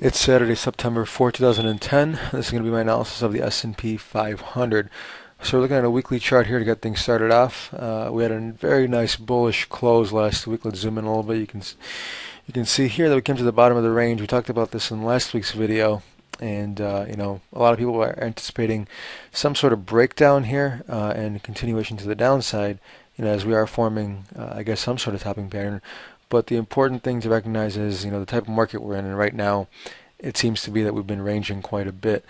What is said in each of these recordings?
It's Saturday, September 4th, 2010. This is going to be my analysis of the S&P 500. So we're looking at a weekly chart here to get things started off. We had a very nice bullish close last week. Let's zoom in a little bit. You can see here that we came to the bottom of the range. We talked about this in last week's video, and a lot of people are anticipating some sort of breakdown here and continuation to the downside. As we are forming, I guess, some sort of topping pattern. But the important thing to recognize is, the type of market we're in, and right now, it seems to be that we've been ranging quite a bit.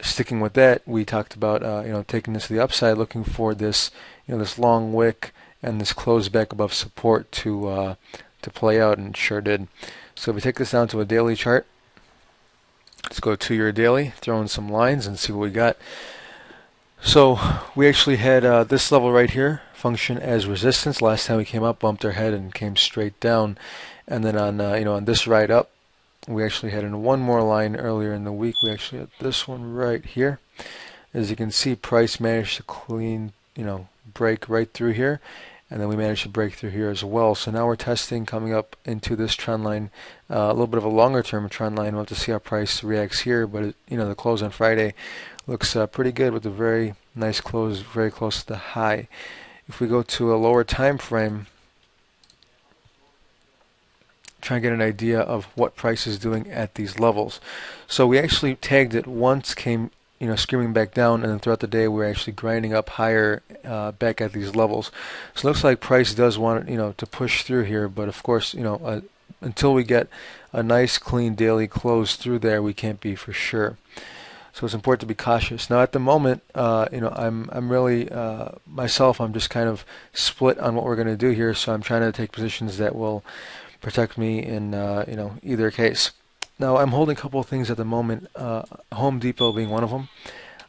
Sticking with that, we talked about, taking this to the upside, looking for this, this long wick and this close back above support to play out, and it sure did. So if we take this down to a daily chart, let's go to your daily, throw in some lines, and see what we got. So we actually had this level right here function as resistance. Last time we came up, bumped our head, and came straight down. And then on this ride up, we actually had in one more line earlier in the week. We actually had this one right here. As you can see, price managed to clean, break right through here, and then we managed to break through here as well. So now we're testing, coming up into this trend line, a little bit of a longer term trend line. We'll have to see how price reacts here, but the close on Friday looks pretty good with a very nice close, very close to the high. If we go to a lower time frame, try and get an idea of what price is doing at these levels. So we actually tagged it once, came screaming back down, and then throughout the day we're actually grinding up higher back at these levels. So it looks like price does want to push through here, but of course until we get a nice clean daily close through there, we can't be for sure. So it's important to be cautious. Now at the moment, I'm really myself. I'm just kind of split on what we're going to do here. So I'm trying to take positions that will protect me in either case. Now I'm holding a couple of things at the moment. Home Depot being one of them.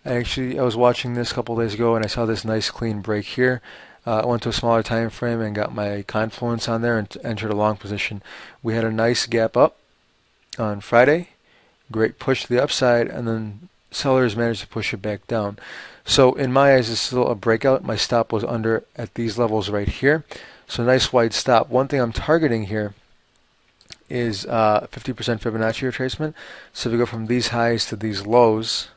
I was watching this a couple of days ago, and I saw this nice clean break here. I went to a smaller time frame and got my confluence on there and entered a long position. We had a nice gap up on Friday. Great push to the upside, and then sellers managed to push it back down. So in my eyes, it's still a breakout. My stop was under at these levels right here. So nice wide stop. One thing I'm targeting here is 50% Fibonacci retracement. So if we go from these highs to these lows,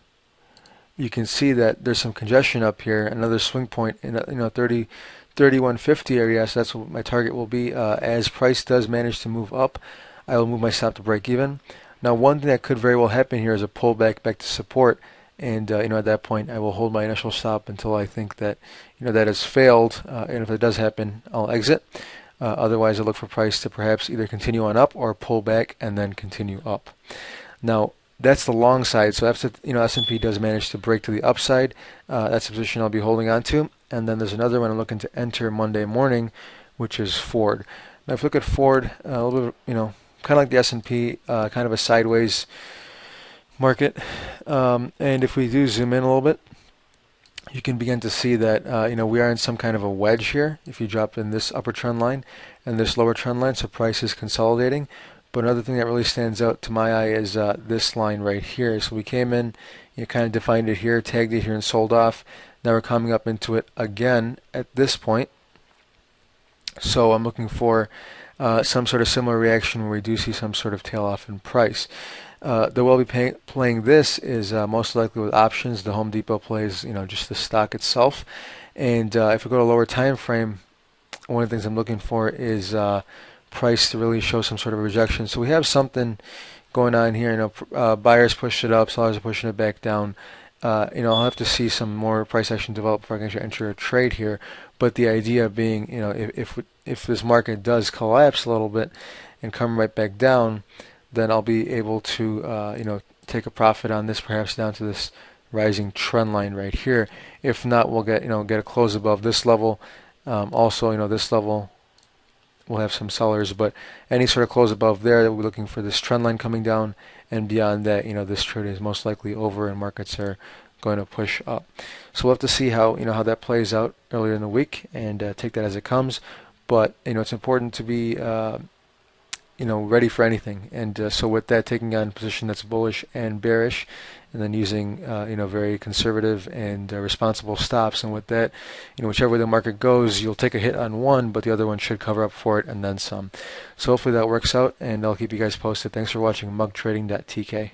you can see that there's some congestion up here. Another swing point in 3150 area. So that's what my target will be. As price does manage to move up, I will move my stop to break even. Now, one thing that could very well happen here is a pullback back to support, and at that point, I will hold my initial stop until I think that that has failed. And if it does happen, I'll exit. Otherwise, I'll look for price to perhaps either continue on up or pull back and then continue up. Now, that's the long side. So after S&P does manage to break to the upside, that's the position I'll be holding on to. And then there's another one I'm looking to enter Monday morning, which is Ford. Now, if you look at Ford, a little bit, kind of like the S&P, kind of a sideways market. And if we do zoom in a little bit, you can begin to see that we are in some kind of a wedge here. If you drop in this upper trend line and this lower trend line, so price is consolidating. But another thing that really stands out to my eye is this line right here. So we came in, kind of defined it here, tagged it here, and sold off. Now we're coming up into it again at this point. So I'm looking for some sort of similar reaction where we do see some sort of tail off in price. The way we'll be playing this is most likely with options. The Home Depot plays, just the stock itself. And if we go to a lower time frame, one of the things I'm looking for is price to really show some sort of rejection. So we have something going on here. Buyers pushed it up, sellers are pushing it back down. I'll have to see some more price action develop before I can actually enter a trade here. But the idea being, if this market does collapse a little bit and come right back down, then I'll be able to, take a profit on this, perhaps down to this rising trend line right here. If not, we'll get a close above this level. Also, this level will have some sellers, but any sort of close above there, we're looking for this trend line coming down, and beyond that, this trade is most likely over, and markets are going to push up. So we'll have to see how how that plays out earlier in the week, and take that as it comes. But it's important to be ready for anything. And so with that, taking on a position that's bullish and bearish, and then using very conservative and responsible stops. And with that, whichever way the market goes, you'll take a hit on one, but the other one should cover up for it and then some. So hopefully that works out, and I'll keep you guys posted. Thanks for watching MugTrading.tk.